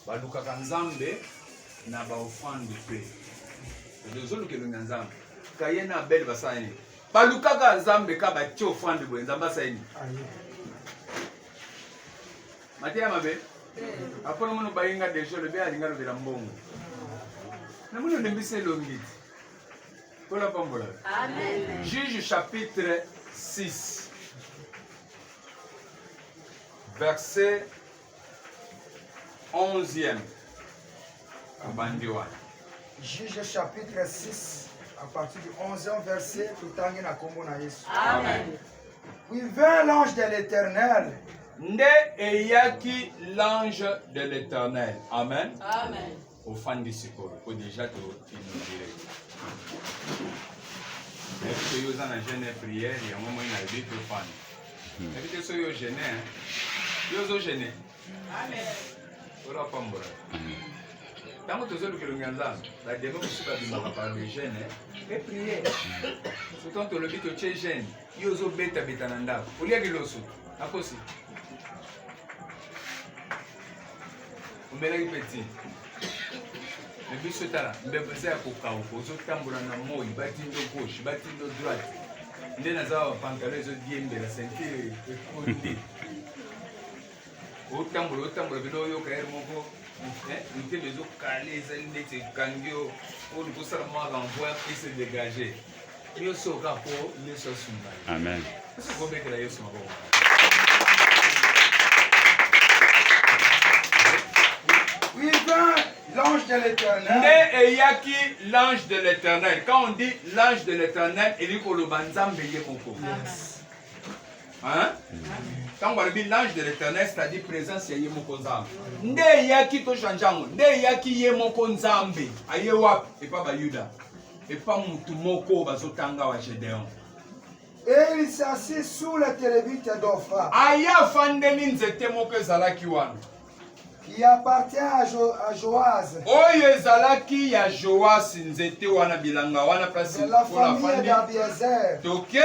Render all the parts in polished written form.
balukaka nzambe na ba offrande pe ezoluka nzambe Kayena Abel basani balukaka nzambe ka ba ti offrande bo nzamba saini Matia mabe apona mono bayinga dejo le be alinga lo bela mbongo na mono nembise longiti kola pambola. Amen. Juge chapitre 6 verset 11e. Juge chapitre 6 à partir du 11e verset tout en na kombo na Yesu. Amen. Puis vint l'ange de l'Éternel. Nde eyaki l'ange de l'Éternel. Amen. Amen. Au fan du secours, au déjà tout inauguré. Mais que vous en avez jeûné prière, il y a un moment où il y a vite au fan. Mais que vous avez jeûné, vous avez jeûné. Amen. Voilà pas moi. Tant que vous avez le gangam, la démocratie va bien par le jeûne et prière. Surtout que le but de chez jeûne, vous avez bêta bêta nanda. Au lieu de l'osso, à quoi c'est? Vous mettez petit. Le but c'est là, mais vous avez un peu de tambour na moi, batindo gauche, batindo droite. Ndé na zawa pantalon zo diembe la ceinture et côté. Au tambour bilo yo kaer moko, nté bezo caler zende te kangio, pour le ça moi renvoyer et se dégager. Yo soka po le so sumba. Amen. C'est quoi que la yo sumba. Oui, vint l'ange de l'Éternel. Nde eyaki l'ange de l'Éternel. Quand on dit l'ange de l'Éternel, il dit que le banzambe yé moko. Hein? Quand on dit l'ange de l'Éternel, c'est-à-dire présence yé moko nzambe. Nde eyaki to chanjango. Nde eyaki yé moko nzambe. Aye wap et pas bayuda. Et pas mutu moko bazotanga wa Gédéon. Et il s'assit sous le térébinthe d'Ophra. Aya fandeli nzete moko ezalaki wana. Qui appartient à Joaz. Oyo ezalaki ya Joas nzete wana bilanga wana place de la famille d'Abiezer. Toke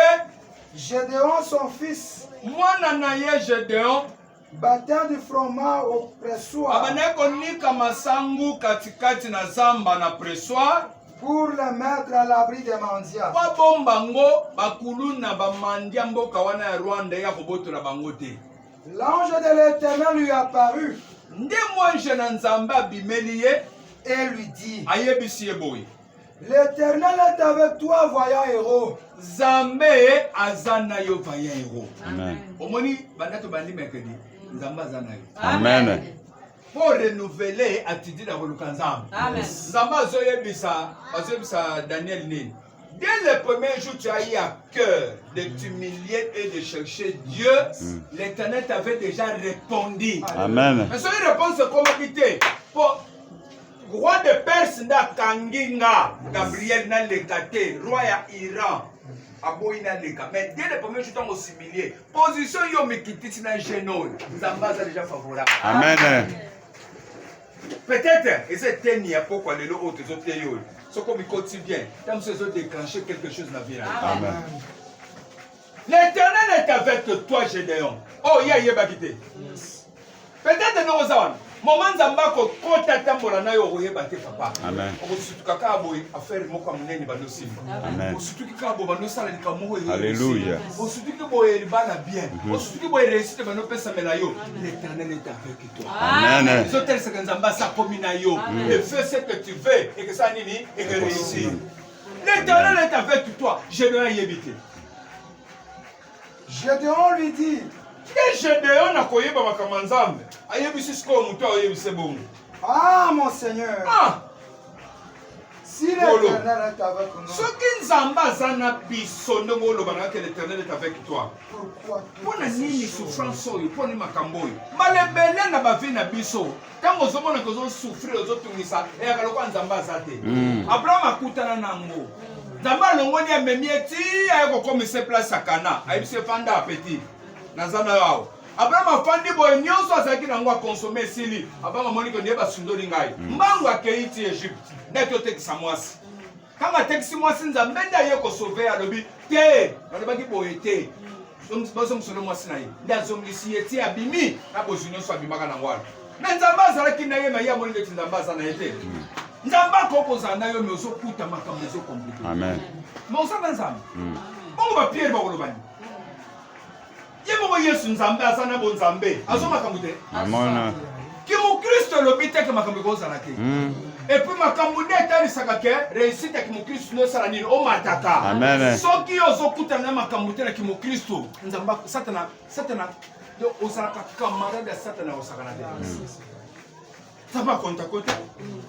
Gédéon son fils. Mwana na ye Gédéon battant du froment au pressoir. Abane konika masangu katikati na zamba na pressoir. Pour le mettre à l'abri des mendiants. Kwa bombango bakulu na bamandia mboka wana ya Rwanda ya kobotola bango te. L'ange de l'Éternel lui apparut. Et lui dit, l'Éternel est avec toi, voyant héros. Zambe azana yo voyant héros. Amen. Amen. Pour renouveler attitude à Volukanzam. Amen. Zamba zoyebisa Daniel Nin. Dès le premier jour, tu as eu à cœur de t'humilier et de chercher Dieu. L'Éternel t'avait déjà répondu. Amen. Mais cette réponse est comme habité. Pour roi de Perse na Kanginga, Gabriel na lekate, roi ya Iran. Aboyi na leka. Mais dès le premier jour, tu as humilié. Position yo mikititi na genol. Zamba a déjà favorable. Amen. Peut-être, et c'est tenu à pourquoi les autres autres yo. Ce qu'on quotidien, comme se déclencher quelque chose dans la vie. Amen. L'Éternel est avec toi, Gédéon. Oh, il y a yébakité. Peut-être nous avons. Moment zambako kota tambola na yo oyebate papa. Amen. Osutukaka boy affaire moko munene banosim. Amen. Osutukaka bo banosala likamugo yo. Alléluia. Osutuki boy libana bien. Osutuki boy réussite banopesa mela yo. L'Éternel est avec toi. Amen. Les hôtels c'est nzamba sa komina yo. Et fais ce que tu veux et que ça nini et que réussir. L'Éternel est avec toi. Gédéon yebité. Gédéon lui dit, Gédéon a koyeba makama nzambe. Ayebisi siko muto ayebise bongo. Ah mon Seigneur. Ah. Si l'Éternel est avec nous. Ce qui nzamba zana biso ndongo lobanga que l'Éternel est avec toi. Pourquoi Pona nini souffrance oyo, pona makambo oyo. Malebele na bavi na biso. Tango ozomona ko zo souffrir ozotungisa, e akaloko nzamba zate. Abraham akutana nango. Nzamba longoni amemi eti ayeko komisa place akana, ayebise fanda apeti. Nazana yao. Abraham afandi boye nyonso azaki nango akonsome sili. Abraham amoni ko ndeba sundoli ngai. Mbangu akeiti Egypte. Neto tekisa mwasi. Kama tekisi mwasi nzambe nda ye ko sauver alobi te. Balobaki boye te. Bozo msolo mwasi na ye. Nda zongisi eti abimi na bozu nyonso abimaka na ngwala. Mais Nzamba qui n'a pas eu de Nzamba ça n'a été. Nzamba koko za na yo mais ozo kuta makambo zo compliqué. Amen. Mais on s'en Nzamba. On va Pierre ba kolobani. Yemo Yesu Nzamba za na bon Nzambe. Azo makambo te. Amen. Ki mo Kristo lobite ke makambo ko za na te. Et puis makambo de tali sakake réussite ki mo Kristo no sala nini o mataka. Amen. Soki ozo kuta na makambo te na ki mo Kristo Nzamba satana yo osaka camarade satana osaka na te. Ça va compter côté.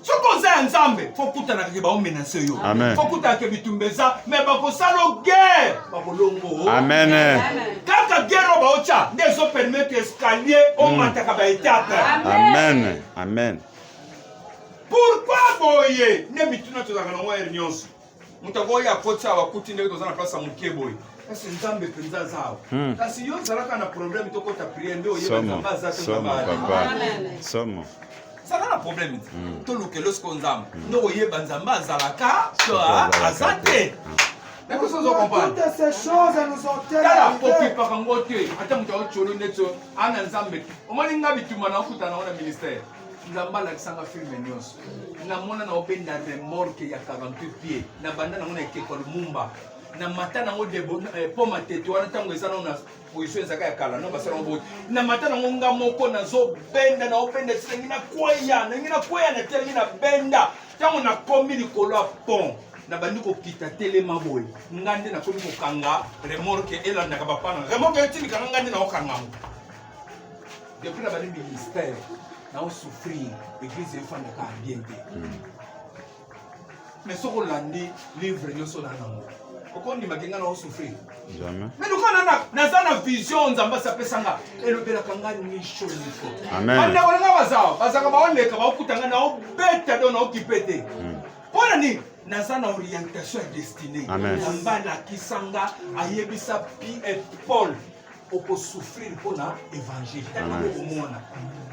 Ce qu'on a ensemble, faut que tu aies un menace yo. Faut que tu aies bitumbeza, mais ba ko salo guerre, ba ko longo. Amen. Quand la guerre ba ocha, des on permettre escalier on mataka ba étape. Amen. Amen. Pourquoi boye? Ne bituna to zaka na réunion. Mutako ya kocha wa kuti ndeko to zana place ya mukeboy. Kasi nzambe penza zao. Kasi yo zalaka na problème to ko ta prier ndo yeba nzamba za to nzamba. Amen. Somo. Ça n'a pas de problème. Tout le que lorsqu'on a, nous y est banzamba zalaka, toi azate. Mais qu'est-ce qu'on comprend? Toutes ces choses nous ont tellement. Kala popi pakangote, ata mutawa cholo neto, ana nzambe. Omani ngabi tumana kuta na ona ministère. Nzamba la kisanga film nyos. Na mona na obenda remorque ya 48 pieds. Na banda na mona ekeko lumumba. Na mata na ngode poma teto wana tango ezana na position ezaka ya kala no basala ngoti na mata na ngonga moko na zo benda na openda tsengi na kwaya na tele na benda tango na kombi likolo ya pont na bandi ko kita tele maboy ngande na komi ko kanga remorque elanda ka bapana remorque etini kanga ngande na okanga mo depuis la bandi ministère na on souffrir église efanda ka bien mais soko landi livre nyoso na nango okondi makenga na souffrir jamais mais nous kana na vision nzamba sapesanga elobela kanga ni shoniko amen anda kolanga bazao bazaka baoneka bakutanga na obeta do na okipete pona ni nazana orientation destinée nzamba la kisanga ayebisa Paul oko souffrir pona évangile tellement komona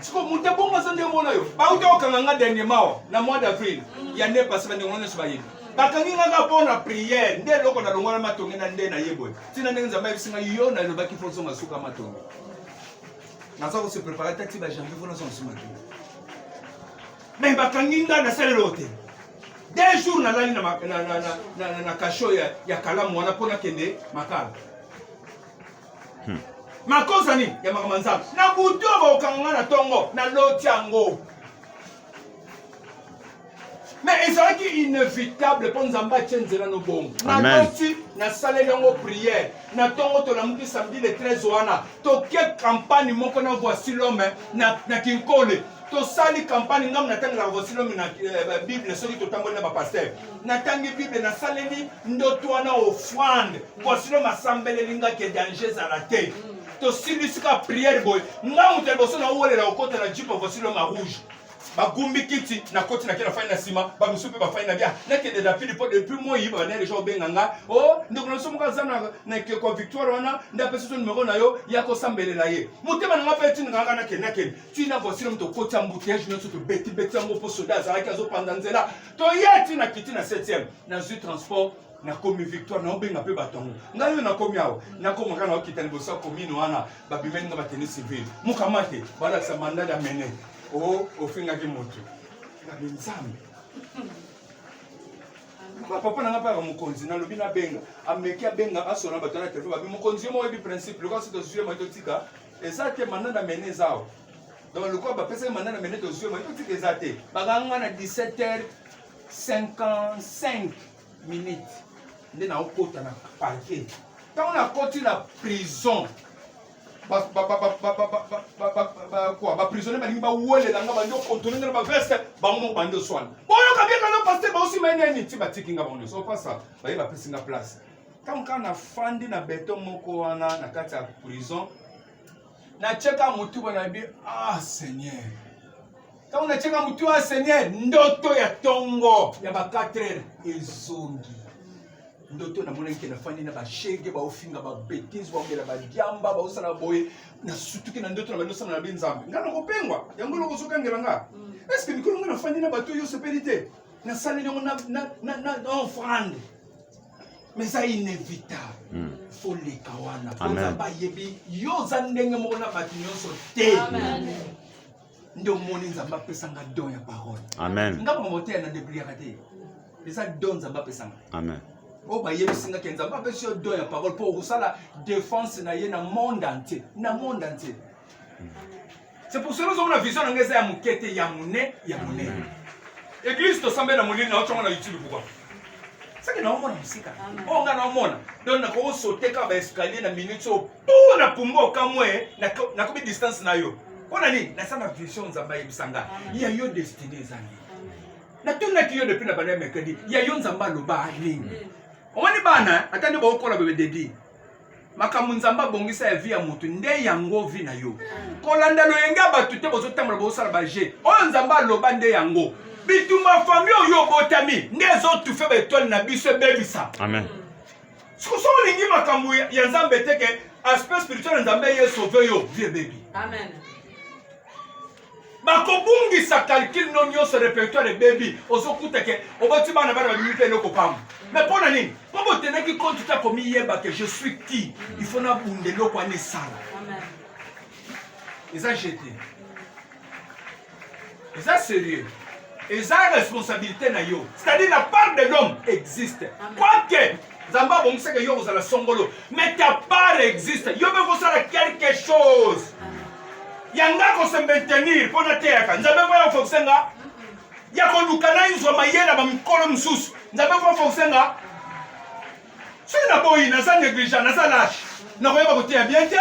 siko muté bonga sande mona yo ba uta okanga dernier mois na mois d'avril ya ne passe ba ngone sobaye bakangi nga pona prière nde loko na longola matongi na nde na yeboy tina ndenge nzamba bisinga yo na lobaki fonso masuka matongi naza ko se préparer tati ba janvier fona son sima tu mais bakangi nga na sale lote des jours na lali na kasho ya kalamu wana pona kende makala makosa ni ya makamanza na buto ba okanga na tongo na loti yango. Mais il serait inévitable pour nous embattre dans bon. Na aussi na salle yango prière. Na tongo to na muti samedi le 13 wana. To ke campagne moko na voici l'homme na kinkole. To sali campagne ngam na tanga voici l'homme na Bible soki to tambo na ba pasteur. Na tangi Bible na salle ni ndoto wana offrande. Voici l'homme assemblée linga ke danger za la terre. To silisika prière boy. Ngamu te boso na wole la okota na jipo voici l'homme rouge. Bagumbi kiti na koti na kila faina sima ba musupe ba faina bia na kende da Philippe depuis moi yiba na les gens benganga oh ndiko na somo kazana na keko victoire wana nda pesa to numéro na yo ya ko sambelela ye mutema na ngapeti nganga na kena ken tina voici mto koti embouteillage no to beti ngo po soda za ka zo panda nzela to yeti na kiti na 7e na zu transport na komi victoire na obenga pe batongo ngayo na komi awo na komo kana okitani bosa komi no wana ba bimenga ba tennis civil mukamate bala sa mandat ya mene oh ofinga ki moto na binzambe papa na ngapa mukonzi na lobi na benga ameki abenga asona batona telephone ba mukonzi mo ebi principe le kasi to zuye mo to tika ezate manana mene zao donc le quoi ba pesa manana mene to zuye mo to tika ezate baganga na 17h55 minutes ndena okota na parquet tant on a côté la prison ba prisonnier ba limba wole la ngaba ndo contourner na ba veste ba mo ba ndo swan boyo ka bien na pasteur ba aussi mane ni ti ba tikinga ba ndo so pas ça ba yeba pesinga place tant kana fandi na beton moko wana na kati ya prison na cheka mutu bana bi ah seigneur tant na cheka mutu ah seigneur ndoto ya tongo ya ba 4h ezongi ndoto na mona nke na fandi na ba shege ba ofinga ba bêtise ba ngela ba diamba ba osala boye na sutuki na ndoto na ba nosana na binzambe ngana ko pengwa yango loko soka ngela nga est-ce que mikolo ngana fandi na bato yo sécurité na sali na offrande mais ça inévitable faut les kawana pour ba yebi yo za ndenge mo na bato nyonso te ndio moni nzamba pesanga don ya parole. Amen. Ngapa moteur na débrier raté. Les a don nzamba pesanga. Amen. O ba yebisinga ke nzamba pesio don ya parole pour usala défense na ye na monde entier, na monde entier. C'est pour cela que nous avons la vision de ngeza ya mukete ya mune ya mune. Église to sambe na mulini na ochonga na YouTube pourquoi? C'est que non mona musika. O nga na mona. Donc na ko sauter ka ba escalier na minute o pour na pumbo kamwe na ko distance na yo. Ona ni na sana vision nzamba yebisanga. Ya yo destiné zangi. Na tuna kiyo depuis na bana mercredi. Ya yo nzamba loba nini. Omani bana atandi ba okola bebe dedi. Makamu nzamba bongisa ya vie ya mutu nde yango vi na yo. Kolanda lo yenga batu te bozo tamala bo sala ba je. O nzamba loba nde yango. Bituma famille yo botami nde zo tu fe betol na biso bebisa. Amen. Siko so lingi makamu ya nzambe teke aspect spirituel nzambe ye sauver yo vie baby. Amen. Bakobungisa calcul non yo se répertoire de baby ozokuta ke oboti bana bana ba minute no kopam. Mais pour nani? Pour vous tenir qui compte ta comme yeba que je suis qui? Il faut na bundelo kwa ne sala. Amen. Ils ont jeté. Ils ont sérieux. Ils ont responsabilité na yo. C'est-à-dire la part de l'homme existe. Quoique Zamba bon sait que yo vous allez songolo, mais ta part existe. Yo me vous allez quelque chose. Yanga ko se maintenir pour na terre. Nzambe va fonctionner. Ya ko lukana inzo mayela ba mikolo msusu. Nzambe va fonctionner. Si na boyi na sa négligent na sa lâche. Na ko yeba ko te bien te.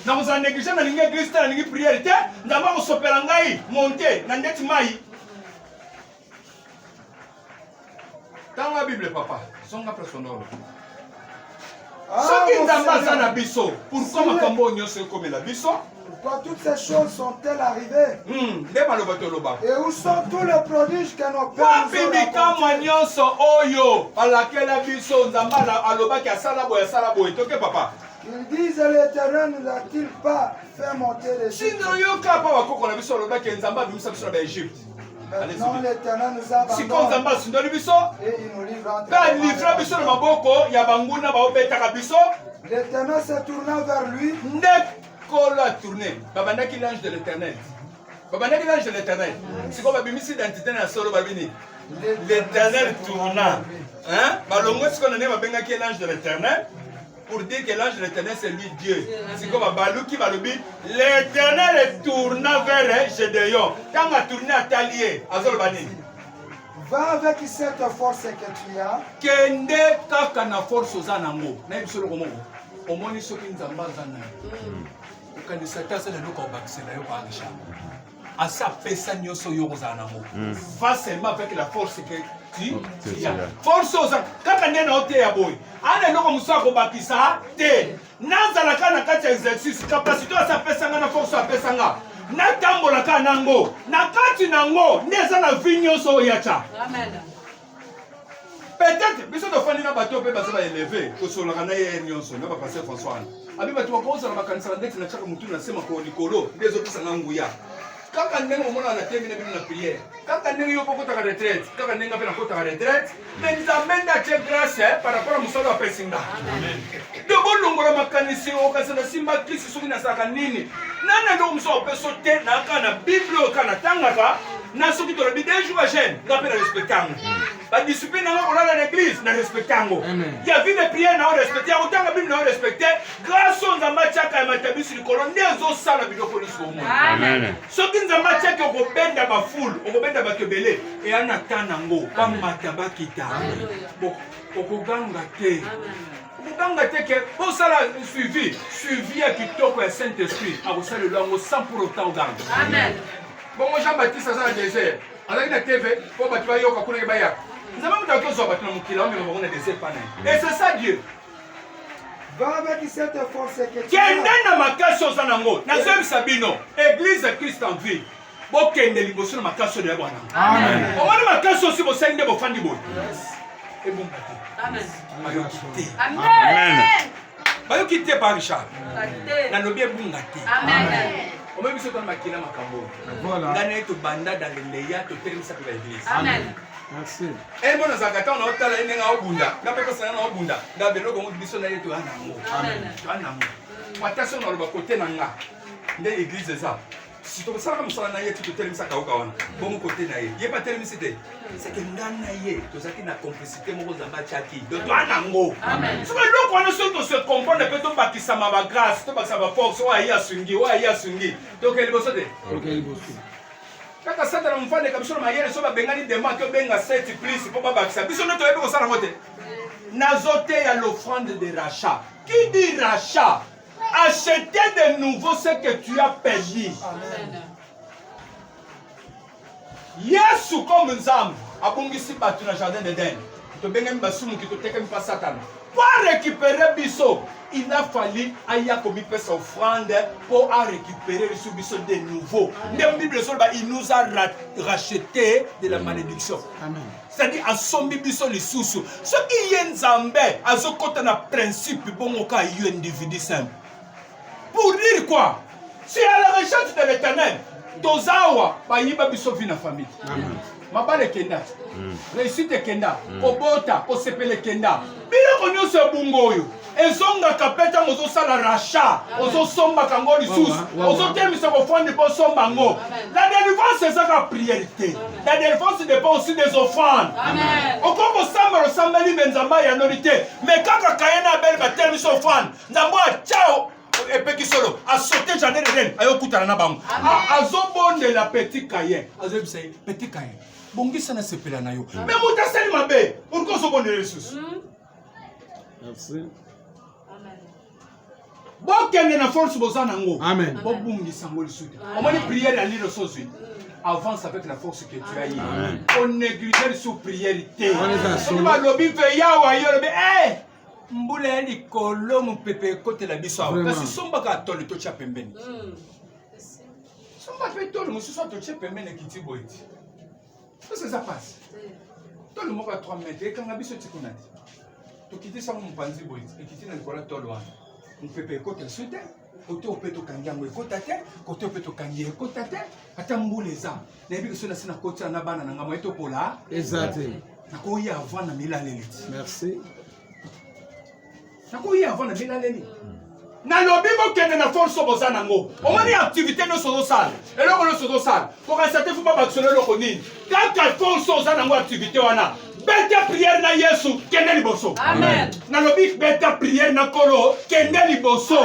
Na ko sa négligent na lingi église na lingi prière te. Nzambe ko sopela ngai monter na ndeti mai. Dans la Bible papa, songa presonolo. Ce qui nzamba sa na biso, pourquoi makambo nyose comme la biso? Pourquoi toutes ces choses sont-elles arrivées? Et où sont tous les prodiges que nos pères nous ont racontés? Ils disent l'Éternel ne l'a-t-il pas fait monter l'Égypte? Maintenant l'Éternel nous a abandonnés et il nous livre entre l'Éternel se tourna vers lui. Colo a tourné. Babandaki l'ange de l'Éternel. Babandaki l'ange de l'Éternel. C'est comme Babimisi d'identité na solo babini. L'Éternel tourna. Hein? Balongo ce qu'on a nommé Babengaki l'ange de l'Éternel pour dire que l'ange de l'Éternel c'est lui Dieu. C'est comme Baluki Balubi. L'Éternel tourna vers Gédéon. Quand a tourné à Talier, Azol Bani. Va avec cette force que tu as. Kende kaka na force ozanango. Na bisolo komo. Omoni soki nzamba zanango. Kanisa tasa na loko bakisela yo pa agisha. Asa pesa nyoso yo kozanango. Va seulement avec la force que tu as. Force oza kaka ndena ote ya boy. Ana loko musa ko bakisa te. Nazala kana kati exercice capacité asa pesa nga na force a pesa nga. Na tambola ka nango. Na kati nango ndeza na vinyoso yacha. Amen. Peut-être, mais si on fait un bateau, on peut élever. Que sur la canne, nyonso, on va passer François. Abi bateau, on commence à la canne, ça va être na chaka mutu na sema ko Nicolo, des autres ça ngouya. Quand on est au moment na terminer na prière. Quand on est yo poko ta retraite, quand on est ngapé na kota retraite, mais nzamenda che grâce par rapport à musolo apesinga. Amen. De bolongola makanisi o kasana simba Kristo soki na saka nini. Nana ndo musolo pesote na kana Bible kana tangaka. Na soki to lobi des jours jeune, ngapé na respectango. La discipline dans l'église, nous respectons. Il y a vu des prières, nous respectons. Il y a autant de Bible, nous respectons. Grâce aux Amatiaka et Matabi sur le colon, nous avons ça la vidéo pour nous. Amen. Ce qui nous a matché, on va bendre ma foule, on va bendre ma tebele. Et on attend nango, pas mataba kita. On va gangate. On va gangate que, on ça la suivi à Kitoko et Saint-Esprit. À vous saluer l'ango sans pour autant garder. Amen. Bon, moi Jean-Baptiste, ça a désert. Avec la TV, pour battre les gens qui baya. Nous avons dit que nous avons des et c'est ça Dieu. Va avec cette force que tu as. Kende na makaso zanango. Na zemi sabino. Église Christ en vie. Bo kende liboso na makaso de bwana. Amen. O wana makaso si bo sende bo fandi bo. Et bon bâti. Amen. Ayo kité. Amen. Ayo kité par Richard. Na lobi bungati. Amen. On même si on a makina makambo. Voilà. Ngane to banda dans les leya to termisa pour l'église. Amen. Merci. Et bon zakata on a otala inenga obunda. Ngape ko sana na obunda. Ngabe loko mo biso na yeto anango. Amen. Anango. Patation na lo côté nanga. Nde église ça. Si tu ça comme ça na ye tu te tellement ça kauka wana bon côté na ye pas tellement c'était c'est que ngana ye to ça qui na complicité mo zamba chaki de toi nango amen so le ko na so to se comprendre peut to bakisa ma ba grâce to bakisa ba force wa ya sungi donc elle bosse de kaka sata na mfane kabisa ma yele so ba bengani dema to benga 7 plus pour ba bakisa biso no to yebi ko sala mote nazote ya l'offrande de rachat qui dit rachat acheter de nouveau ce que tu as perdu. Amen. Yesu comme nzambe abongisi batu na jardin d'Eden. To bengem basumu ki to tekem pa Satan. Pour récupérer biso, il a fallu aya komi pesa offrande pour récupérer biso biso de nouveau. Même Bible il nous a racheté de la malédiction. Amen. C'est-à-dire à sombi biso li susu. Ce qui est nzambe azokota na principe bongo ka yu individu simple. Pour dire quoi? Si à la recherche de l'éternel, Tozawa, Bayiba biso vi na famille. Mabale kenda. Réussite kenda. Kobota, kosepele kenda. Bila konyo se bungoyo. Ezonga kapeta mozo sala rachat. Ozo somba kango lisusu. Ozo temisa ko fond po somba ngo. La délivrance c'est ça la priorité. La délivrance dépend aussi des offrandes. Amen. Okoko samba rosambeli menzamba ya norité. Mais kaka kayena bel ba temisa offrande. Nzambo ciao. Et puis qui solo a sauté jardin d'Eden ayo kutana na bango azobonde la petit cahier azobisai petit cahier bongisa na sepela na yo mais mutaseli mabe pourquoi so bonde ressources merci amen bokende na force bozana ngo amen bobungisa ngo lisuta omoni prière ya lilo sozwi avance avec la force que tu as eu on néglige sous priorité on va lobby fe yawa yo be mbula likolo mupepe kote la biso kasi somba ka tolo to cha pembeni somba pe tolo mususu to cha pembeni kiti boiti qu'est-ce que ça passe tolo mo ka 3 mètres kanga biso tikunati to kiti sa mo mpanzi boiti kiti na likola tolo wana mupepe kote suite kote opeto kangango ekota te kote opeto kangi ekota te ata mbula eza na yebi so na sina kote na bana na ngamo eto pola exact na ko ya avant na milaleli merci. Nako yi avant na bilaleli na lobi mo kende na force bozana ngo omoni activité no sozo sala eloko no sozo sala pour acheter fu baba solo loko nini kaka force ozana ngo activité wana beta prière na Yesu kende liboso amen na lobi beta prière na kolo kende liboso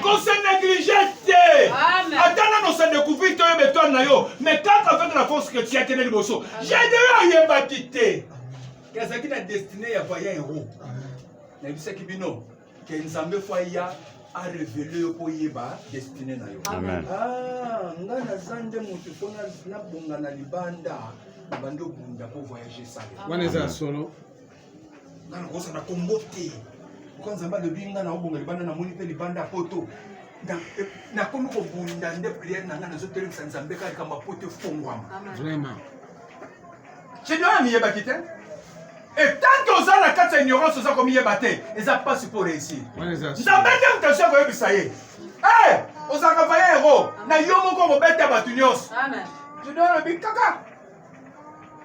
ko se négliger te atana no se découvrir to beto na yo mais quand avec la force que tu as kende liboso j'ai déjà yeba tité kazaki na destinée ya voyant héros na bisa kibino ke nzambe fwa ya a révéler ko yeba destiné na yo amen ngana zande mutu fona na bonga na libanda bando bunda pour voyager ça waneza solo ngana kosa na kombote ko nzamba de binga na bonga libanda na moni pe libanda poto na komi ko bunda nde prière na ngana zo tele nzambe ka kama poto fongwa vraiment je dois mi yeba kite. Et tant que vous avez la carte ignorance, vous avez commis un bâté, ils n'ont pas su pour réussir. Vous avez bien intention de vous ça y est. Eh, vous avez envoyé un héros. Na yomo ko mo bête batunios. Amen. Je dois le bi kaka.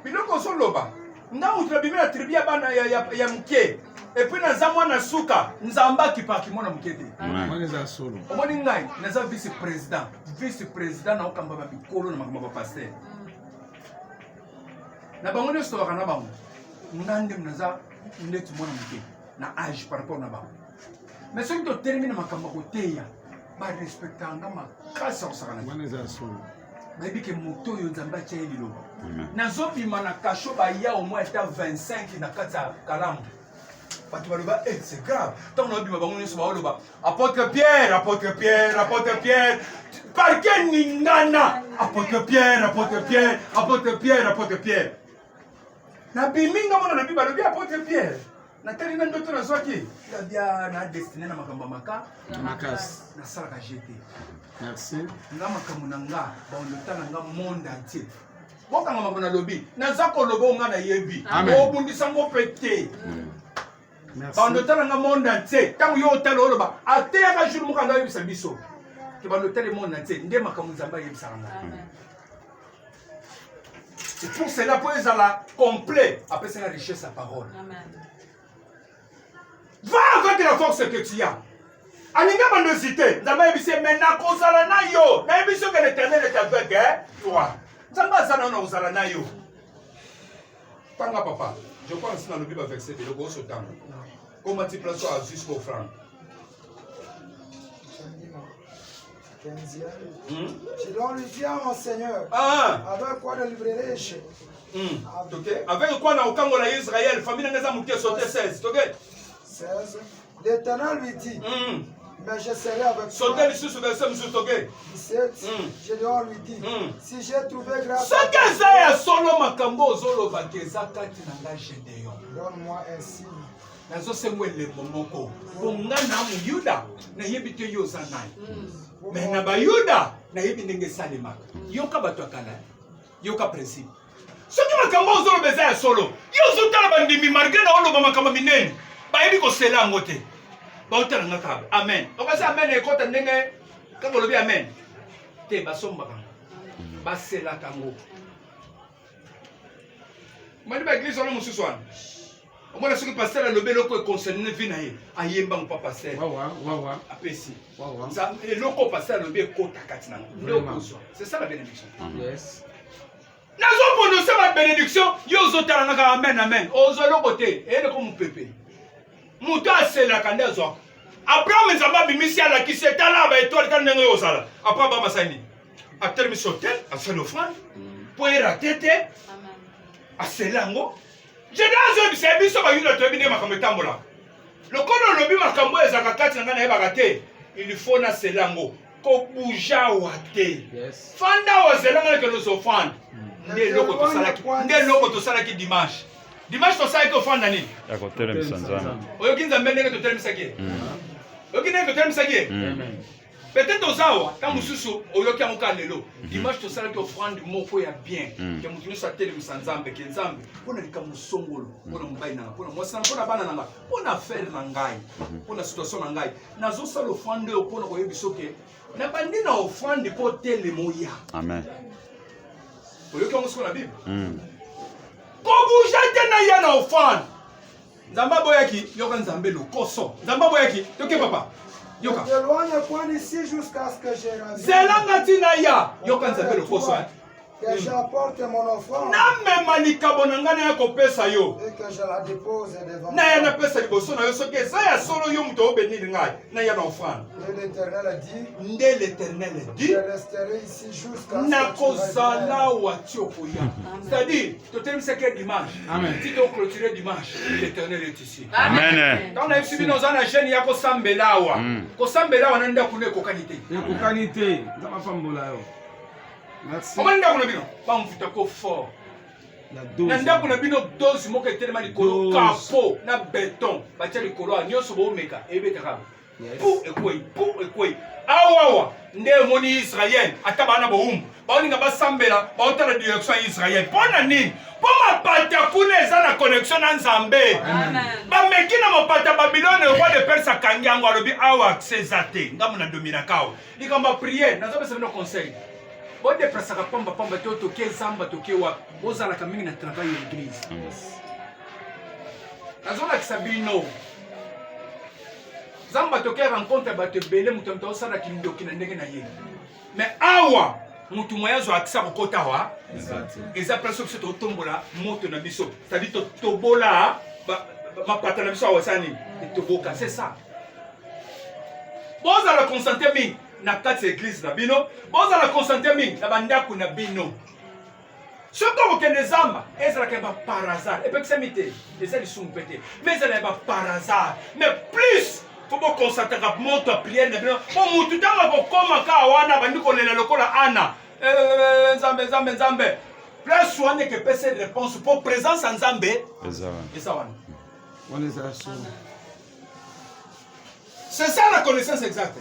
Biloko so loba. Ndamu tunabibi na tribu ya bana ya mke. Et puis na zamwa na suka, nzamba kipaki mona mkete. Waneza solo. Omoni ngai, naza vice président na okamba ba bikolo na makamba ba pasteur. Na bango ne sto kana bango. Mnande mnaza ndeti mwana mke na âge par rapport na ba mais ce qui te termine makamba koteya ba respectanga makasa osakana waneza solo baby ke moto yo nzamba cha elilo na zopi mana kasho ba ya au moins ta 25 na kata kalamu batu baloba c'est grave tant on bima bango nso ba oloba apôtre Pierre par quel ningana apôtre Pierre na biminga mona na biba lobi apôtre Pierre na tali na ndoto na zwaki la bia na destiné na makamba maka makas na sala ka jeté merci nga makambo na nga ba ondota na nga monde entier boka ngama bona lobi na zako lobo nga na yebi obundisa ngo pété merci ba ondota na nga monde entier tangu yo talo loba ateya ka jour mukanda yebisa biso ke ba ondota le monde entier nde makambo nzamba yebisa nga c'est pour cela pour les ala complet après c'est la richesse la parole. Amen. Va avec la force que tu as. alinga bandosité nzambe yebise me nakozala na yo nayebi soki l'éternel est avec toi nzambe azala na kozala na yo tanga papa je crois nsi nalobi baverset eloko osotanga koma ti place oyo azwi soki offrande 15e. Je dois lui dire à mon Seigneur, avec quoi de livrer avec quoi na okangola Israël famille nanga za muke sauté 16 16. L'Éternel lui dit, mais je serai avec sauté toi. le sous verset monsieur 17. Gédéon lui dit, si j'ai trouvé grâce à toi, ya solo makambo ozoloba keza kati nanga Gédéon. Donne-moi un signe. Nazosengo elembo moko bonga na muyuda nayebi te yo za nani mais na bayuda nayebi ndenge esalemaka yoka bato akala yoka principe soki makambo ozoloba eza ya solo yo ozotala bandimi marge na oloba makambo minene bayebi kosela yango te baotala nga kaba amen okasi amen ekota ndenge kaka olobi amen te basombaka baselaka yango mani baeglise wana mosusu wana omona soki paster alobi eloko econcerne vi na ye ayemba mo pa paster apesi eloko paster alobi ekota kati na ngo c'est ça la bénédiction nazoprononce babénédiction yo ozotalangaka amen amen ozwa eloko te eyeleko mopepe moto aselaka nde azwaka abraham nzambe abimisi alakisi etala baetoile tala ndenge oyo ozala apres abamasani atelemisi hotel asali offrande mpo erate te asele yango jeda azoyebisa biso bayuda toyebi nde makambo etambola lokolo olobi makambo oyo ezalaka kati na ngai nayebaka te il faut nasele yango kobuja awa te fanda awa zelanga lekelo ozofanda nde eloko tosalaki dimanche tosalaki ofanda nini yakotelemisa nzambe oyoki nzambe ndenge totelemisaki ye oyoki ndenge totelemisaki ye peut-être ozawa ntango mosusu oyoki yango ka lelo dimanche tosalaki offrande moko ya bien ke motu nyonso atelemisa nzambe ke nzambe mpo na likambo songolo mpo na mobali nanga mpo na mwasi nanga mpo na bana nanga mpo na affaire na ngai mpo na situation na ngai nazosala offrande oyo mpo na koyebi soki na bandi na offrande mpo telema oya amen oyoki yango siko na bible kobuja te na ya na offrande nzambe aboyaki yoka nzambe lokoso nzambe aboyaki toke papa yoka Éloigne point d'ici jusqu'à ce que je revienne. zelanga tina ya yoka nzambe lokoso que j'apporte mon offrande namema likabo na ngai naya kopesa yo et que je la dépose devant naya napesa liboso na yo soki eza ya solo yo moto obenili ngai naya na offrande Et l'Éternel a dit, nde l'éternel dit je resterai ici jusqu'à ce que tu nakozala reviennes. wati okoya c'est-à-dire totemisaki dimanche ti toclôturer dimanche l'éternel est ici amen ntango nayebisi bino oza na jeune ya kosambela awa kosambela awa na ndako no ekokani te ekokani te nzambe apambola yo merci omani ndako na bino bamvutako fort na ndako na bino dosi moko etelema likolo kapo na beton batia likolo awa nyonso boomeka ebetaka pu ekwei awawa nde emoni israel ata bana bowumbu baoninga basambela baotala direction ya israel mpo na nini mpo mapata kuna eza na connexion na nzambe bameki na mapata babilone roi de perse akangi yango alobi awa akse eza te ngambo na dominaka awa likambo ya priere nazopesa bino conseil bodepresaka pamba te toke zamba toke wapi bozalaka mingi na travail ya église nazolakisa bino zamba toke rencontre bato ebele moto ya moto aosalaki ndoki na ndenge na ye mais awa motu moya azwa akisa kokota awa eza place oyo biso totombola moto na biso c'est-à-dire tobola mapata na biso awa esa nini etoboka c'est ça bozala concentre mingi na kati ya église na bino bozala concentre mingi na bandako na bino soki okokende zamba ezalaka ya baparazar epekisami te eza lisumu mpe te mais ezala ya baparazar mais plus fo boconcentraka moto ya priere na bino po mutu ntango akokomaka wana bandi kolela lokola ana nzambe place wana ekepesa réponse po présence ya nzambe eza wana wana eza solo c'est ça la connaissance exacte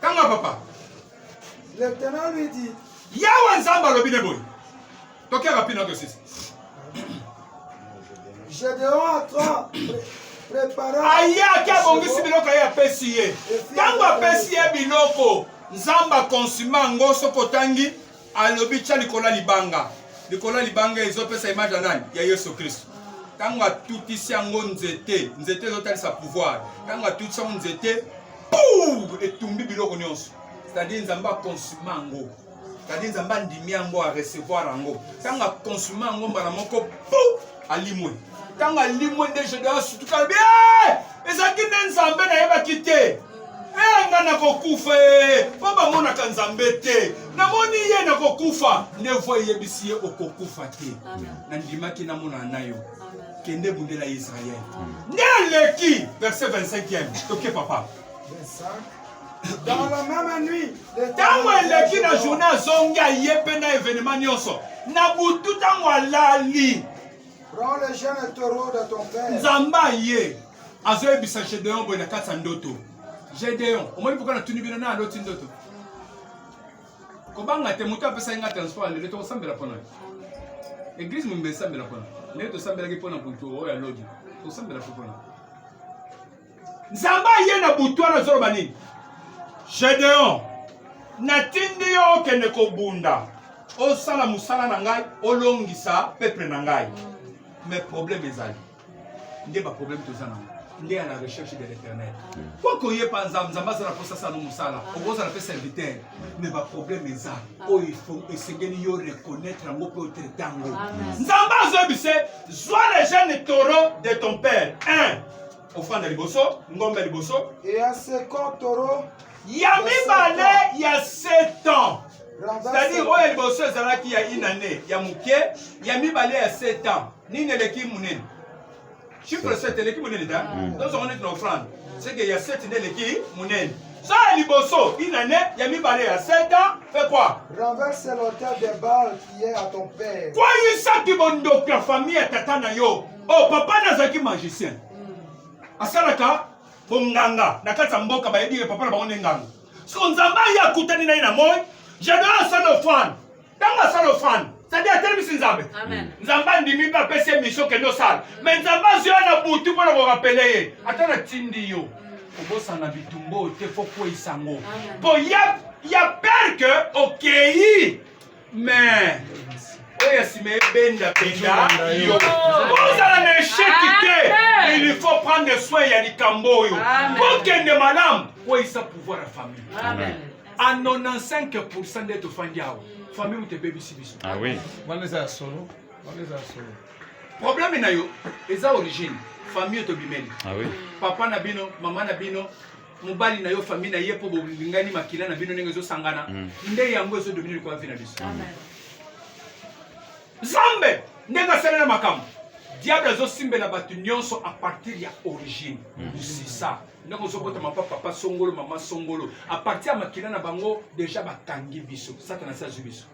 kanga papa L'Éternel lui dit, yawe nzambe alobi ne boye toke rapide que sisi Gédéon à toi préparant ayaki abongisi biloko ye apesi ye ntango apesi ye biloko nzambe akonsuma yango soki otangi alobi tya likolo ya libanga ezopesa image ya nani ya yesu kristo Tanga tutisi yango nzete ezotalisa pouvoir. Tanga tutisi yango nzete, pou etumbi biloko nyonso. C'est-à-dire nzambe akonsuma yango. C'est-à-dire nzambe andimi yango a recevoir yango. Tanga konsuma yango mbala moko, pou alimwe. Tanga alimwe nde Gédéon sutuka bien. Ezaki nde nzambe nayebaki te. Nga nakokufa po bamonaka nzambe te. Namoni ye nakokufa. Nevo eyebisi ye okokufa te. Nandimaki namona na yo. Kende bundela Israël. Neleki, verset 25e. Toke papa. 25. Dans la même nuit, tango eleki na journée zonga yepe na événement nyonso. Na butu tango alali. prends le jeune taureau de ton père. Nzamba ye. Azo ebisa Gédéon boy na kata ndoto. Gédéon, omoni pourquoi na tuni bino na aloti ndoto. Kobanga te mutu apesa nga transport le to sambela pona. Église mumbe sambela pona. Ne to sambela ki pona kuntu o ya lodi. To sambela pona. Nzamba ye na butu na zoroba nini? Gédéon, natindi yo kende kobunda. O sala musala na ngai, o longisa peuple na ngai. Mais problème ezali. Nde ba problème tozana. Nde à la recherche de l'Éternel. Quoi qu'on y ait pas nzamba za na posa sa no musala, o boza na pe serviteur. Mais ba problème ezali. O il faut essayer yo reconnaître ngo pe otetango. Nzamba zo bise, zwa les jeunes taureaux de ton père. 1. Offrande liboso, ngombe liboso. Et à ce corps taureau, Yami Bale, il y a 7 ans. C'est-à-dire, il y a une année, il y a Mouké, Yami Bale, il y a 7 ans. Ni ne l'équipe mounine. Chiffre 7, l'équipe mounine. Donc, on est une offrande. C'est qu'il y a 7 ans, l'équipe mounine. Ça, il y a une année, Yami Bale, il y a 7 ans. Fais quoi? renverse l'autel de Baal qui est à ton père. Quoi, il y a ça qui va nous la famille à Tatana yo? Oh, papa n'a pas magicien. Asalaka? Bonganga, nakata mboka ba yedi papa na bango nganga. So nzamba ya kutani na ina moy, Gédéon salo fan. Tanga salo fan. C'est-à-dire tel nzambe. Amen. Nzamba ndimi ba pese mission que no sal. Mais nzamba zio na butu pour le rappeler. Atana tindi yo. Obosa na bitumbo te foko isango. Bo ya peur que OK. Mais oya si me benda yo. Boza na échec. Il faut prendre soin ya likambo yo. Pour que ne madame, quoi ça pouvoir la famille. Amen. À 95% de famille famille ou te baby sibiso. Ah oui. Vanessa solo. Vanessa solo. Problème na yo, eza origine. Famille to bimeli. Ah oui. Papa na bino, maman na bino, mobali na yo famille na ye po bolingani makila na bino ngezo sangana. Nde yango ezo dominer kwa vie na biso. Amen. Zambe, ndenga sala makambo. Diable a simbe na batu nyonso à partir ya origine. C'est ça. Nous avons papa songolo, maman songolo. À partir de makila na bango déjà bakangi biso. Satan a sa biso.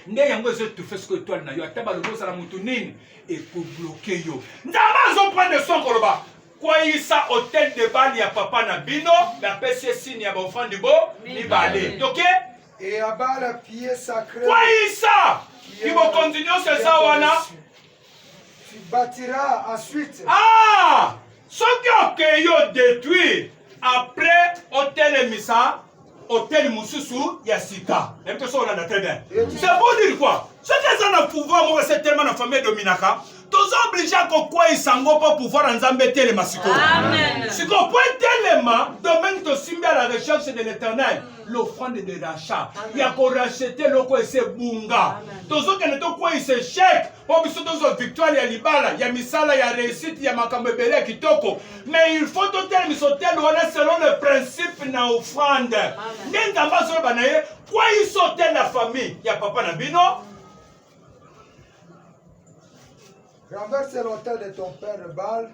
Nde yango zo tout fait ce que toi na yo ataba lobo sala mutu nini et pour bloquer yo. Ndama zo prendre son koloba. Quoi isa hôtel de Bali ya papa na bino, la PC signe ya enfant du beau ni balé. OK? Et à bas le pied sacré. Quoi isa? Qui va continuer c'est ça wana? Tu bâtiras ensuite. Ah! Ce que yo détruit après hôtel Missa, hôtel Moussousou, Yassika. C'est pour dire quoi? Ce que ça n'a pouvoir, moi, c'est tellement la famille Dominaka. Tous obligés à quoi ils s'en vont pour pouvoir en embêter les massicos. Amen. Si qu'on peut tellement, domaine de simbi à la recherche de l'éternel, l'offrande de l'achat. Il y a qu'on racheter le quoi c'est bunga. Tous autres qui ne sont quoi ils se chèquent. Pour que ce soit victoire, il y a l'ibala, il y a misala, il y a réussite, il y a makambebele qui toko. Mais il faut tout tel misotel selon le principe na offrande. N'entendez pas banaye. Quoi ils sont la famille? Il y a papa Nabino. Renverse l'autel de ton père de Baal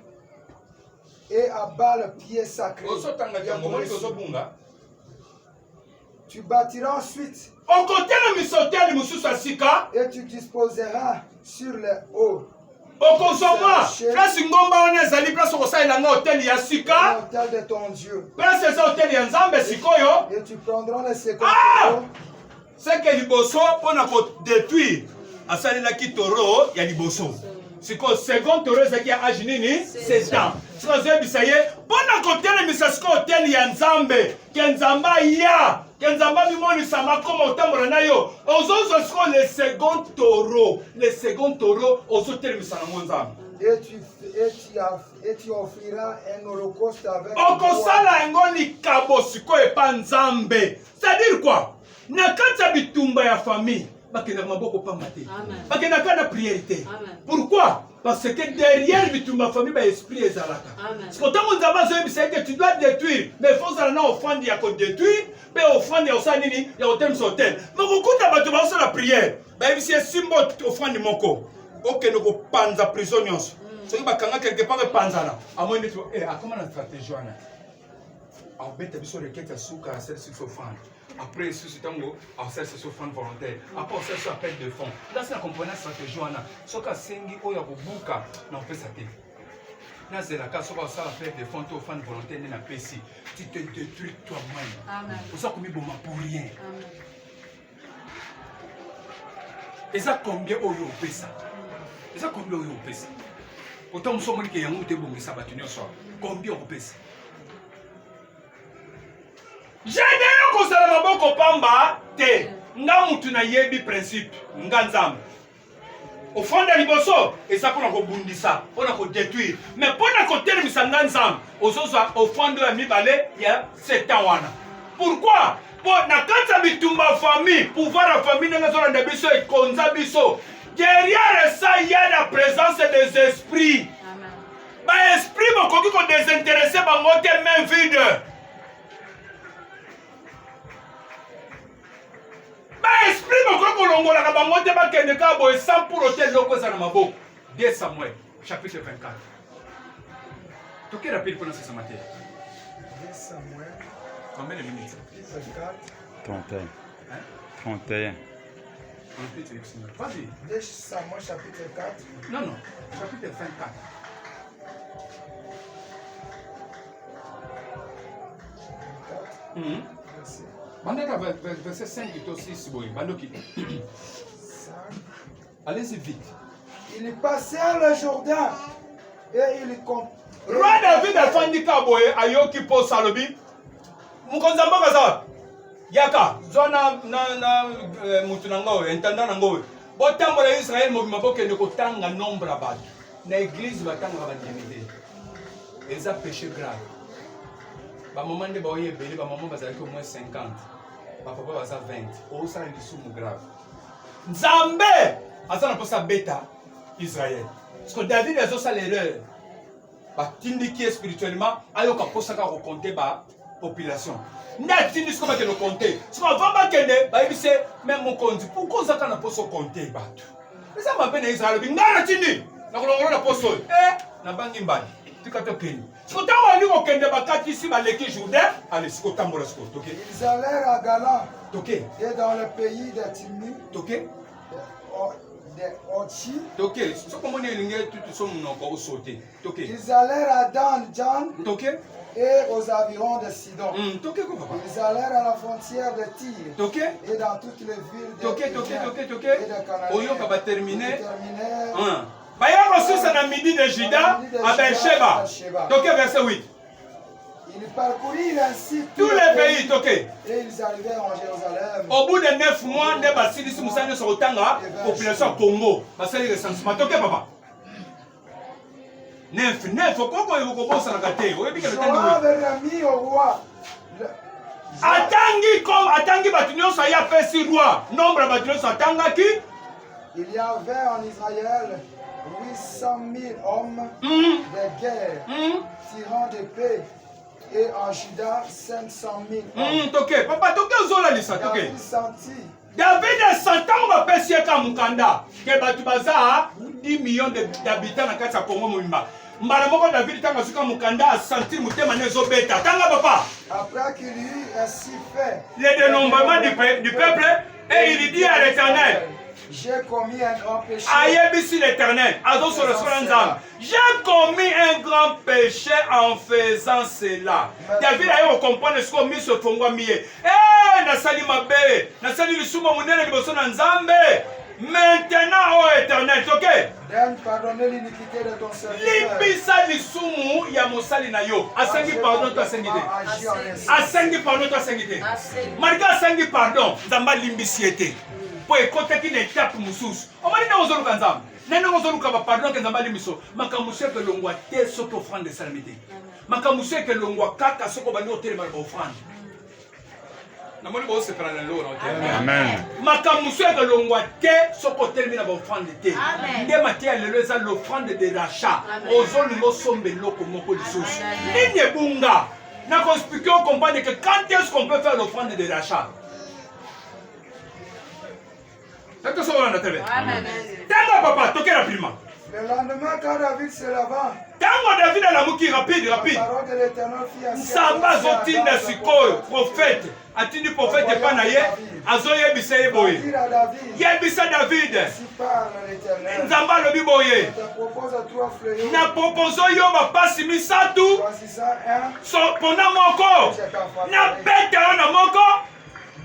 et abat le pied sacré. Tu bâtiras ensuite et tu disposeras sur le haut. L'autel de ton Dieu. Et tu prendras le second. C'est que liboso pour détruire. Asali la kitoro ya liboso. siko second taureau ezalaki ya age nini 16 ans siko azoyebisa ye mpona kotelemisa siko hoteli ya nzambe ke nzambe aya ke nzambe abimonisa makoma otambola na yo ozozwa siko le second taureau ozotelemisa nango nzambe et tu offriras un holocauste avec okosala yango likabo sikoyo epa nzambe c'est-à-dire quoi na kati ya bitumba ya famille bakendaka maboko pamba te bakendaka na priorité pourquoi parce que derrière bitumba ya famille baesprit ezalaka ntango nzambe azoyebisa eke tu dois détruire mais fo ozala na ofrande ya kodétruire mpe ofrande ya kosala nini ya kotelemisa hotel me kokuta bato bazosala prière bayebisi esimba ofrande moko okende kopanza prison nyonso soki bakanga quelque part epanzana amoi neti akoma na stratégie wana abeta biso requête ya suka asalisa biso offrande après lisusu ntango asalisa biso offrande volontaire après asalisa biso appel de fonds ndasi na comprendre stratégie wana soki asengi oyo ya kobuka na kopesa te nazelaka soki asala appel de fonds to offrande volontaire nde napesi tu te détruis toi-même oza komiboma pour rien eza combien oyo opesa eza combien oyo opesa autant nous sommes que yango te bongisa bato nyonso combien opesa jedeyo kozala maboko pamba te nga mutu nayebi principe nga nzambe ofrande ya liboso eza mpona kobundisa mpona kodétruire mais mpona kotelemisa nga nzambe ozozwa ofrande ya mibale ya 7 ans wana pourquoi mpo na kati ya bitumba ya famille pouvoir ya famille ndenge ezolanda biso ekonza biso derrière ça il y a la présence des esprits baesprit bakoki kodésintéresse bango te main vide baesprit bakoki kolongolaka bango te bakende kaka boye sans pour ôter eloko eza na maboko 2 Samuel chapitre 24 toke rapide mpona sesa mateya 2 Samuel combien de minutes 31. 31. Vas-y. 2 Samuel chapitre 4. Non, non, chapitre 24. Bandaka verset 5 et 6, Bandoki. Allez-y vite. Ils passèrent le Jourdain et ils Roi David a fait Kaboye, Ayoki Po Salobi. Mukonzamba Kaza. Yaka, Zona na Mutunango, intendant Nango. Botambo la Israël, Mobimaboke ne kotanga nombre à battre. Na église batanga ba divinité. Ils ont péché grave. Ba maman de baoye belé, ba maman bazali au moins 50. Ba papa baza 20. O ça une somme grave. Nzambe, azana posa beta Israël. Parce que David a fait l'erreur. Ba tindiki spirituellement, ayoka posa ka raconter ba population. Natindi ce qu'on va te le compter. Ce qu'on va kende, ba yebise même mon konzi. Pourquoi ça kana poso compter bato? Mais ça m'appelle Israël. Ngana tindi. Na kolongola na poso. Na bangi mbali. Tikato keni. Siko wali ko kende bakati si baleki Jourdain, allez siko tambola siko. Toké. Ils allèrent à Galan. Toké. Et dans le pays des Timi. Toké. Des Ochi. Toké. Ce qu'on m'a dit tout son nom ko sauter. Toké. Ils allèrent à Dan Jan. Toké. Et aux environs de Sidon. Toké quoi papa? Ils allèrent à la frontière de Tyr. Toké. Et dans toutes les villes de Toké. et de Canaan. Oyoka ba terminer. Terminèrent. Baya reçu na midi de Juda à Beersheba. Toké verset 8. Ils parcourirent ainsi Tous les pays, toké. Et ils arrivèrent en Jérusalem. Au bout de 9 mois, ne basili si musani sur otanga population Congo. Basali recensement. Toké papa. 9 koko yoko bosa na kate. Oyebi ke Joab avait remis au roi. Atangi batunyo sa ya pesi roi. Nombre batunyo sa atangaki. Il y avait en Israël 800 000 hommes de guerre tirant d'épée. Et en Juda 500 000 hommes. Toké, papa, toké ozola lisa, toké. David sentit. David a 100 ans ma pesi eka mukanda. Ke batu baza 10 millions d'habitants na kati ya Congo mobimba. Mbala moko David tanga suka mukanda a sentir mutema nezo beta. Tanga papa. Après qu'il eut ainsi fait le dénombrement du peuple et il dit à l'Éternel. J'ai commis un grand péché. Ayebisi l'Éternel. J'ai commis un grand péché en faisant cela. David a eu comprendre ce qu'on mis sur Fongwa Miye. Eh, nasali mabe, nasali lisuma munene liboso na Nzambe. Maintenant, oh éternel, ok? Daigne pardonner l'iniquité de ton serviteur. Limbisa lisumu ya mosali na yo. Asengi pardon to asengi te. Asengi pardon to asengi te. Malgré asengi pardon, nzamba limbisi ete. Po ekotaki na étape mususu. Omani na ozoluka nzamba. Nene ozoluka ba pardon ke nzamba limbiso. Makamusu ke longwa te soko offrande salamité. Makamusu ke longwa kaka soko bandi otelema ba offrande. Namoni bo se prendre l'eau na hotel. Amen. Makamusu ke longwa te soko otelema ba offrande te. Nde matia lelo eza l'offrande de rachat. Ozolingo sombe loko moko lisusu. Nini ebunga? Na ko expliquer aux compagnons que quand est-ce qu'on peut faire l'offrande de rachat? C'est tout ça on a très Amen. Tango papa, toquez rapidement. Le lendemain, quand David se leva, Tango David a la mouki rapide. la parole de l'Éternel fit à Nsamba zotinda sikoyo, prophète. Atindi prophète epanaye, azoyebisa yeboye. Dire à David, Yebisa David. si parle l'Éternel, Nzamba lobi boye. je te propose 3 fléaux, Na proposo yo bapasi misatu, choisissant un, so pona moko. Na bete yo na moko,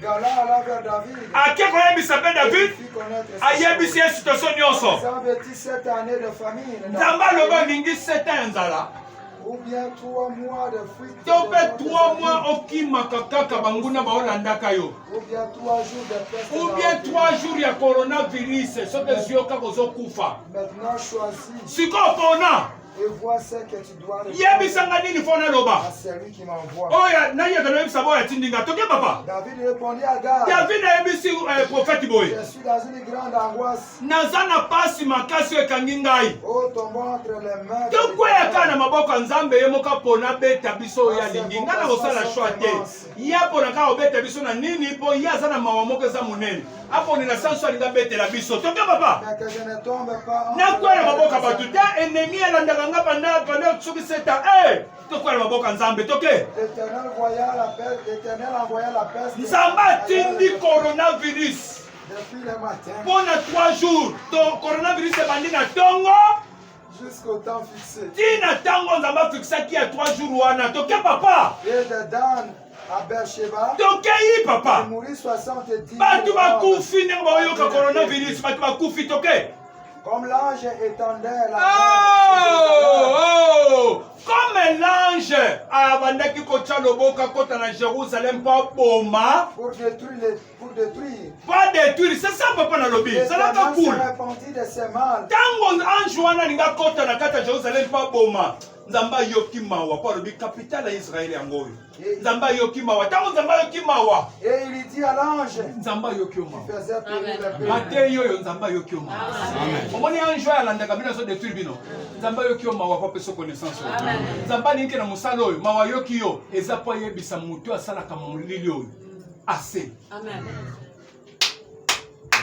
Gala alla vers David, ake koyebisa pe et David, lui fit connaître ses ayebisi ye situation nyonso. Sans vêtis 7 années de famine, Nzamba loba ningi 7 ans nzala. ou bien 3 mois de fuite, To pe 3 mois okimaka kaka banguna baolandaka yo. ou bien 3 jours de peste. Ou dans bien le pays. 3 jours ya coronavirus, soki ezioka kozokufa. Maintenant choisis Sikoyo pona, et vois ce que tu dois répondre yebisanga nini mpo naloba. à celui qui m'envoie. Oyo nayaka nayebisa boyo atindinga. Toke papa. David répondit à Gad, David ayebisi prophète boye. je suis dans une grande angoisse. Naza na pasi makasi oyo ekangi ngai. Oh, tombons entre les mains. de Tokwea kaka na l'Éternel. maboko ya Nzambe ye moko mpona beta biso oyo alingi. Nga na kosala shwa te. Ye mpona kaka kobeta biso na nini mpo ye aza na mawa moko eza monene. Aponela sanso alinga betela biso. Toke papa. Mais que je ne tombe pas entre Nakwela les mains maboko de bato l'Éternel. te ennemi elandaka nga panda soki seta tokwela maboko ya Nzambe toke. L'Éternel envoya la peste Nzambe atindi coronavirus depuis le matin mpona 3 jours. To coronavirus ebandi na ntongo jusqu'au temps fixé. ntina ntango Nzambe afikisaki ya 3 jours wana. Toke papa. Et de Dan à Beersheba, Tokei il papa. mourit 70 Bato hommes. bakufi ndenge baoyoka coronavirus. Bato bakufi toke. Comme l'ange étendait la Oh, comme l'ange abandaki kotia loboko kota na Jérusalem mpo boma pour détruire. pas détruire. C'est ça papa na lobi. C'est là ka L'Éternel cool. se répandit de ses mâles. Tango ange wana alinga kota na kati ya Jérusalem mpo boma. Nzambe ayoki mawa mpo alobi capitale ya Israele yango oyo. Nzambe ayoki mawa. Tango Nzambe ayoki mawa, Et il dit à l'ange Nzambe ayoki yo qui mawa. faisait périr le pays. Mateyi oyo Nzambe ayoki yo mawa. Omoni ange oyo alandaka bino azo détruire bino. Nzambe ayoki yo mawa mpo apesa connaissance oyo. Nzambe alingi na mosala oyo mawa ayoki yo eza mpo ayebisa motu asalaka molili oyo ase.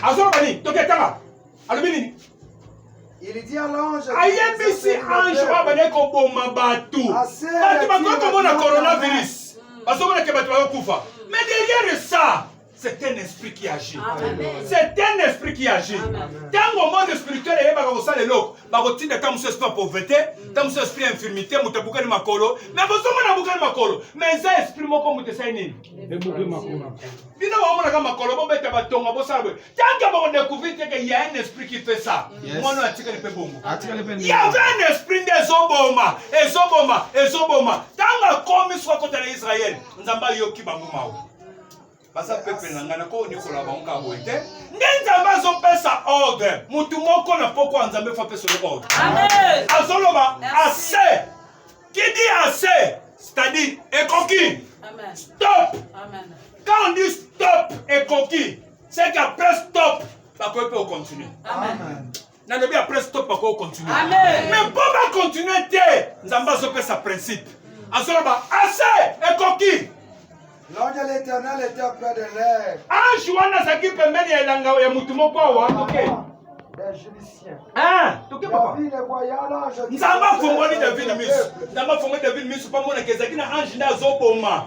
Azoloba nini? Toke tanga. Alobi nini? Il dit à l'ange Ayebisi ange oyo abandaki koboma bato. Bato bakoki komona coronavirus. Bazomona ke bato bakokufa. Mais derrière ça, c'est un esprit qui agit. C'est un esprit qui agit. Tango monde spirituel eyebaka kosala eloko bakotinda ta mosu esprit ya pauvreté, ta mosu esprit ya infirmité, moto abukani makolo. Mais bozomona abukani makolo. Mais eza esprit moko moto esali nini? Bino baomonaka makolo bobeta batonga bosala boye. Tango bakodécouvrir te que y a un esprit qui fait ça. Mwana atikali mpe bongo. Il y avait un esprit nde ezoboma. Tango akomi soki akota na Israël, Nzambe ayoki bango mawa. Basa pepe na ngana ko nikola bango boye te. Nde Nzambe azopesa ordre. Mutu moko na poko ya Nzambe fa pesa ordre. Amen. Azoloba assez. Qui dit assez, c'est-à-dire ekoki. Amen. Stop. Amen. Quand on dit stop ekoki, c'est qu'après stop, bako peut continuer. Amen. Nalobi après stop bako continuer. Amen. Mais pour ba continuer te, Nzambe azopesa principe. Azoloba assez ekoki. L'ange de l'Éternel était près de l'air. Ange wana zaki pembeni ya elanga ya mutu moko awa. Ok. Des Judiciens. Toke papa. David le voyant l'ange. Nzambe afongoli David miso. Nzambe afongoli David miso pa mona kezaki na ange nde azoboma.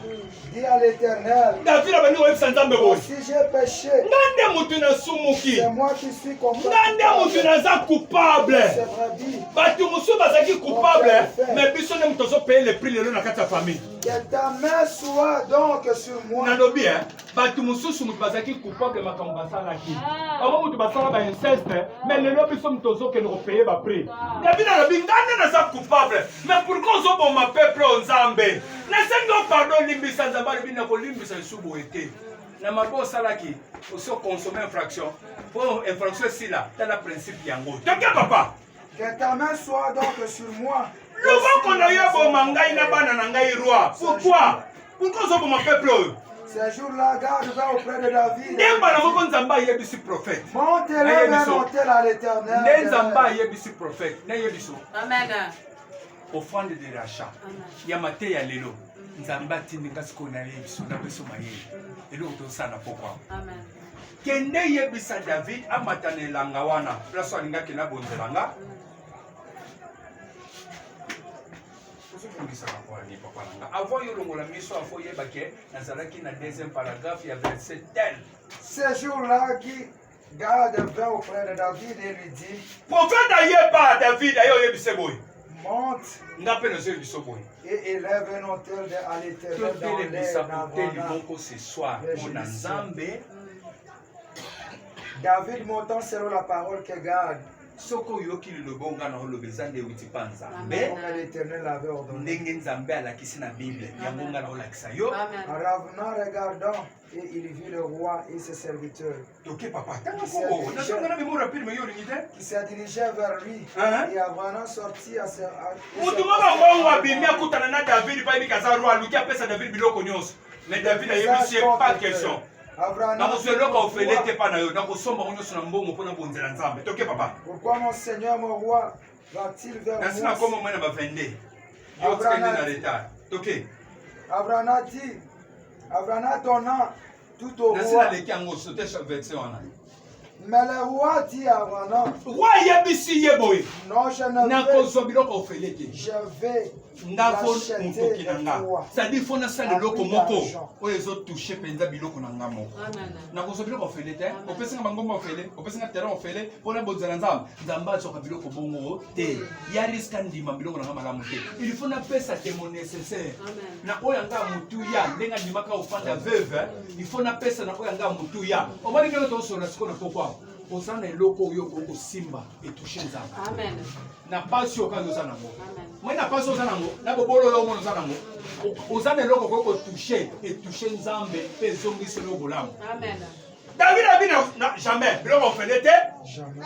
Dis à l'Éternel, David abandi koyebisa Nzambe boye. si j'ai péché, Ngande mutu nasumuki. c'est moi qui suis coupable. Ngande mutu naza coupable. C'est brebis. Bato mosusu bazalaki coupable, mais biso nde moto azopaye le prix lelo na kati ya famille. Que ta main soit donc sur moi. Nalobi bato mosusu moto bazalaki coupable makambo basalaki. Bango moto basala ba inceste, mais lelo biso moto ozokende kopaye ba prix. David alobi ngande naza coupable, mais pourquoi ozoboma peuple o Nzambe? Nasengi o pardon limbisa Nzambe alobi na kolimbisa lisusu boye te. Na mabe osalaki oso consommer infraction. Po infraction esila tala principe yango. Toke papa. Que ta main soit donc sur moi. Loboko na yo boma ngai na bana na ngai roi. Pourquoi? Pourquoi ozoboma peuple oyo? Ces jours-là, garde va auprès de David. Ndemba na moko Nzambe ayebisi prophète. Montez-le vers l'autel à l'Éternel. Nde Nzambe ayebisi prophète. Nayebiso. Amen. Offrande de rachat. Ya mate ya lelo. Nzambe atindi ngasi ko na yebiso na beso mayele. Elo otosana pourquoi? Amen. Kende yebisa David amatana elanga wana. Place alingaki na bonzelanga. Avant yo longola miso afo yebake nazalaki na deuxième paragraphe il y a verset tel. Ces jours-là qui garde vint auprès de David et lui dit, Prophète ayeba David ayo yebise boy. monte Ngape no zeyo biso boy. et élève un autel à l'Éternel dans Totele l'air bisa poteli d'Avana. moko ce soir pona Nzambe. David montant selon la parole que garde, Soko yoki lilobo nga na olobeza nde uti pa Nzambe. comme l'Éternel l'avait ordonné. Ndenge Nzambe alakisi na Bible yango nga na olakisa yo. Amen. En revenant, regardant, et il vit le roi et ses serviteurs Toke papa tanga koko nazonga na memoire rapide mais yo ringite. qui se dirigeaient vers lui. Hein? Et Avana sortit à ses Mutu moko mbongo abimi akutana na David pa yebi kaza roi aluki apesa David biloko nyonso. Mais David ayebisi ye pas question. Nakoseloko ofele te pa na yo nakosomba nyonso na mbongo mpona bonzela Nzambe. Toke papa. Pourquoi mon Seigneur, mon roi, va-t-il vers Nasi na moi? koma mwana ba 22. Yo tsende na retard. Toke. Abraham dit, Abraham donnant tout au Nasi na roi. leki yango sote verset wana. Mais le roi dit à Abraham, Roi yebisi ye boye. non, je ne vais, Nakozwa biloko ofele te. je vais Ndafo l'acheter mutoki na de nga. toi. C'est-à-dire faut na sala biloko moko oyo ezotouche penza biloko na nga moko. Amen. Nakozwa biloko ofele te. Opesinga bangomba ofele, opesinga terrain ofele, mpona bonzela Nzambe. Nzambe azoka biloko bongo te. Ya riska ndima biloko na nga malamu te. Il faut na pesa te mon nécessaire. Amen. Na oyo anga mutu ya ndenga ndimaka ofanda veuve, il faut na pesa na oyo anga mutu ya. Omoni kelo to sona siko na pokwa. Osana eloko oyo ko simba etouche Nzambe. Amen. Na pasi okayo za nango. Amen. Moi na pasi oza nango, na bobolo yo mono oza nango. Oza na eloko ko toucher et toucher Nzambe pe zongisi lo bolamu. Amen. David a dit na jamais, biloko ofele te. Jamais.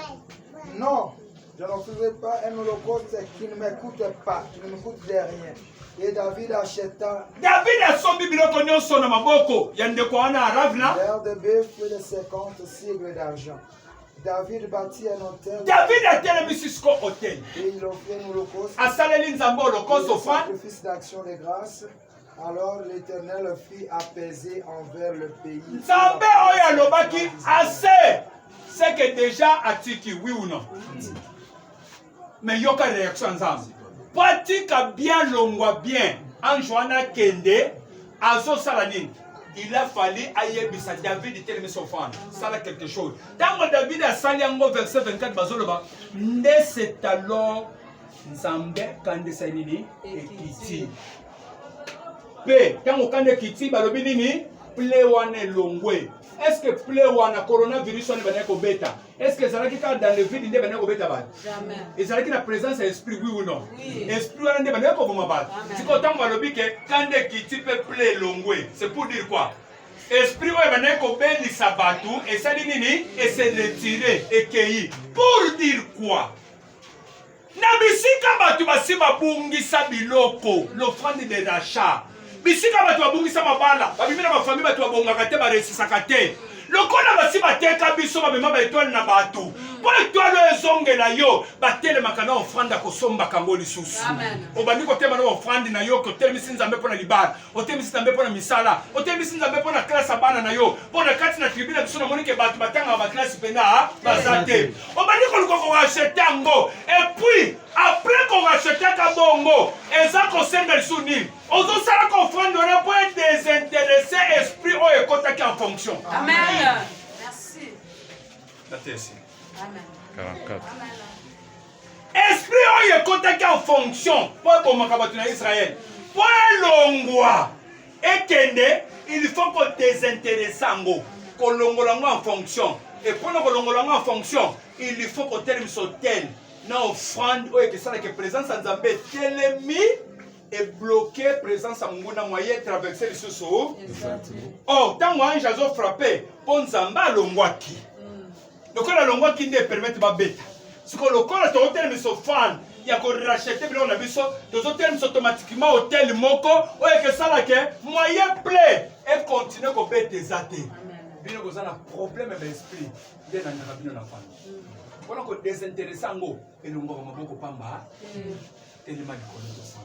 Non, je n'offrirai pas un holocauste qui ne m'écoute pas, qui ne me coûte de rien. Et David acheta David asombi biloko nyonso na maboko ya ndeko wana Aravna. l'air de bœuf et de 50 sigles d'argent. David bâtit un autel David atelemisi siko hotel. et il offrit un holocauste Asaleli Nzambe et holocauste un offrande. sacrifice d'action de grâce. Alors l'Éternel fit apaiser envers le pays. Nzambe oyo alobaki assez. C'est que déjà atiki oui ou non. Mais yoka réaction Nzambe. Pratika bien longwa bien. Anjoana kende azo salanine. Il a fallu ayebisa David telemi sofana. Sala quelque chose. Tango David a sali yango verset 24 bazoloba. Nde c'est alors Nzambe kande sanini ekiti. Pe tango kande kiti balobi nini? Ple wana longwe. Est-ce que ple wana coronavirus wana bana ko beta? Est-ce que ça qui dans le vide nde bana ko beta ba? Jamais. Et ça qui la présence esprit oui ou non? Oui. Esprit wana nde bana ko boma ba. Amen. Si ko tango balobi ke kande kiti pe ple longwe. C'est pour dire quoi? Esprit oyo bana ko belisa batu et ça dit nini? Et c'est retiré et cueilli. Pour dire quoi? Na bisika batu basi babungisa biloko, l'offrande de rachat. Bisika batu babungisa mabala, babimina ba famille batu babongaka te baresisaka te. Lokola basi bateka biso bamema ba étoile na batu. Po étoile ezongela yo, batelemaka na offrande kosomba kango lisusu. Amen. Obandi kotema na offrande na yo, kotelemisi Nzambe pona libala, otelemisi Nzambe pona misala, otelemisi Nzambe pona classe bana na yo, pona kati na tribune biso na monike batu batanga ba classe pena bazate. Obandi qu'on rachète yango. Et puis, après qu'on rachète kabongo, et ça qu'on sème le souni, on doit ça confondre pour être désintéressé esprit ou écoute qui en fonction. Amen. Merci. Amen. 44. Amen. Esprit ou écoute qui en fonction. Pour être bon en Israël. Pour l'ongwa. Et kende, il faut qu'on désintéresse yango. Qu'on l'ongolango en fonction. Et pour nous l'ongolango en fonction, il faut qu'on termine sur tel. Non, offrande, que ça, la présence en Zambé, telemi et bloqué, présence en Munguna moyen, traverser les sous. Oh, tant moi, j'ai frappé, pour Zamba, l'ongwaki. Donc, la l'ongwaki ne permet pas bêta. Ce que le corps est au terme sur fan, il y a qu'on rachète, mais on a vu ça, dans le terme automatiquement au tel moko, que ça, là, moyen plaît, et continue qu'on bête des athées. Bino ko zana problème d'esprit bien na bino na famille. Wana ko désintéressé ngo elongo maboko pamba. Tellement de connaissance.